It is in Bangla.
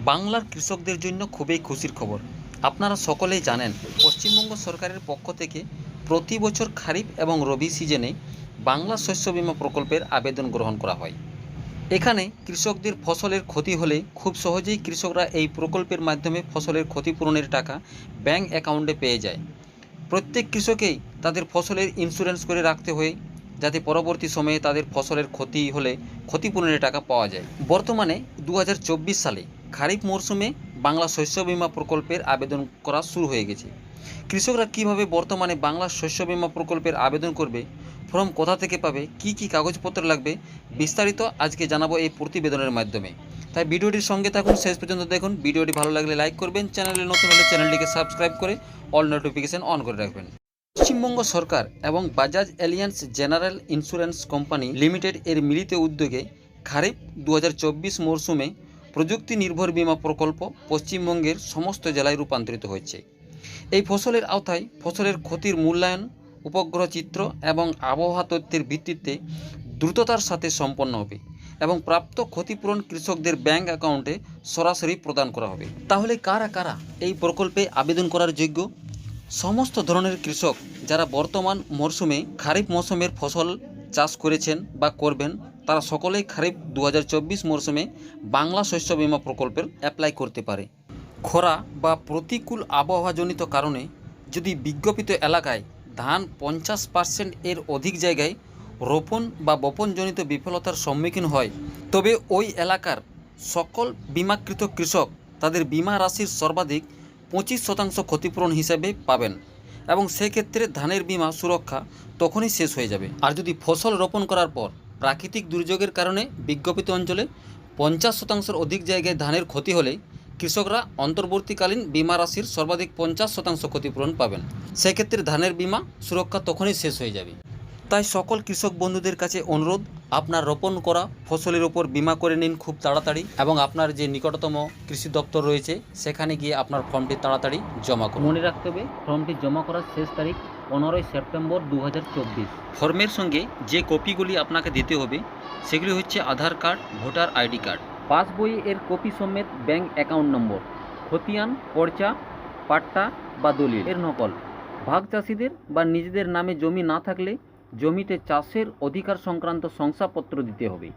বাংলার কৃষকদের জন্য খুবই খুশির খবর। আপনারা সকলেই জানেন, পশ্চিমবঙ্গ সরকারের পক্ষ থেকে প্রতি বছর খারিফ এবং রবি সিজনে বাংলা শস্য বীমা প্রকল্পের আবেদন গ্রহণ করা হয়। এখানে কৃষকদের ফসলের ক্ষতি হলে খুব সহজেই কৃষকরা এই প্রকল্পের মাধ্যমে ফসলের ক্ষতিপূরণের টাকা ব্যাংক অ্যাকাউন্টে পেয়ে যায়। প্রত্যেক কৃষকেই তাদের ফসলের ইন্স্যুরেন্স করে রাখতে হয়, যাতে পরবর্তী সময়ে তাদের ফসলের ক্ষতি হলে ক্ষতিপূরণের টাকা পাওয়া যায়। বর্তমানে 2024 সালে খারিফ মরশুমে বাংলা শস্য বীমা প্রকল্পের আবেদন করা শুরু হয়ে গেছে। কৃষকরা কিভাবে বর্তমানে বাংলা শস্য বীমা প্রকল্পের আবেদন করবে, ফর্ম কোথা থেকে পাবে, কি কি কাগজপত্র লাগবে, বিস্তারিত আজকে জানাবো এই প্রতিবেদনের মাধ্যমে। তাই ভিডিওটির সঙ্গে থাকুন, শেষ পর্যন্ত দেখুন। ভিডিওটি ভালো লাগলে লাইক করবেন, চ্যানেলে নতুন হলে চ্যানেলটিকে সাবস্ক্রাইব করে অল নোটিফিকেশন অন করে রাখবেন। পশ্চিমবঙ্গ সরকার এবং Bajaj Allianz general insurance company limited এর মিলিত উদ্যোগে খারিফ 2024 মরশুমে প্রযুক্তি নির্ভর বীমা প্রকল্প পশ্চিমবঙ্গের সমস্ত জেলায় রূপান্তরিত হয়েছে। এই ফসলের আওতায় ফসলের ক্ষতির মূল্যায়ন, উপগ্রহ চিত্র এবং আবহাওয়া তথ্যের ভিত্তিতে দ্রুততার সাথে সম্পন্ন হবে এবং প্রাপ্ত ক্ষতিপূরণ কৃষকদের ব্যাংক অ্যাকাউন্টে সরাসরি প্রদান করা হবে। তাহলে কারা কারা এই প্রকল্পে আবেদন করার যোগ্য? সমস্ত ধরনের কৃষক যারা বর্তমান মরশুমে খারিফ মৌসুমের ফসল চাষ করেছেন বা করবেন, তারা সকলেই খারিফ 2024 মরশুমে বাংলা শস্য বীমা প্রকল্পের অ্যাপ্লাই করতে পারে। খরা বা প্রতিকূল আবহাওয়াজনিত কারণে যদি বিজ্ঞাপিত এলাকায় ধান 50% এর অধিক জায়গায় রোপণ বা বপনজনিত বিফলতার সম্মুখীন হয়, তবে ওই এলাকার সকল বিমাকৃত কৃষক তাদের বিমা রাশির সর্বাধিক 25% ক্ষতিপূরণ হিসেবে পাবেন এবং সেক্ষেত্রে ধানের বিমা সুরক্ষা তখনই শেষ হয়ে যাবে। আর যদি ফসল রোপণ করার পর প্রাকৃতিক দুর্যোগের কারণে বিজ্ঞাপিত অঞ্চলে 50%-এর অধিক জায়গায় ধানের ক্ষতি হলে কৃষকরা অন্তর্বর্তীকালীন বিমা রাশির সর্বাধিক 50% ক্ষতিপূরণ পাবেন। সেক্ষেত্রে ধানের বিমা সুরক্ষা তখনই শেষ হয়ে যাবে। তাই সকল কৃষক বন্ধুদের কাছে অনুরোধ, আপনার রোপণ করা ফসলের ওপর বিমা করে নিন খুব তাড়াতাড়ি এবং আপনার যে নিকটতম কৃষি দপ্তর রয়েছে সেখানে গিয়ে আপনার ফর্মটি তাড়াতাড়ি জমা করুন। মনে রাখতে হবে, ফর্মটি জমা করার শেষ তারিখ 15 সেপ্টেম্বর 2024। ফর্মের সঙ্গে যে কপিগুলি আপনাকে দিতে হবে সেগুলি হচ্ছে আধার কার্ড, ভোটার আইডি কার্ড, পাসবই এর কপি সমেত ব্যাংক অ্যাকাউন্ট নম্বর, খতিয়ান, পর্চা, পাট্টা বা দলিল এর নকল, ভাগ চাষিদের বা নিজেদের নামে জমি না থাকলে জমিতে চাষের অধিকার সংক্রান্ত শংসাপত্র দিতে হবে।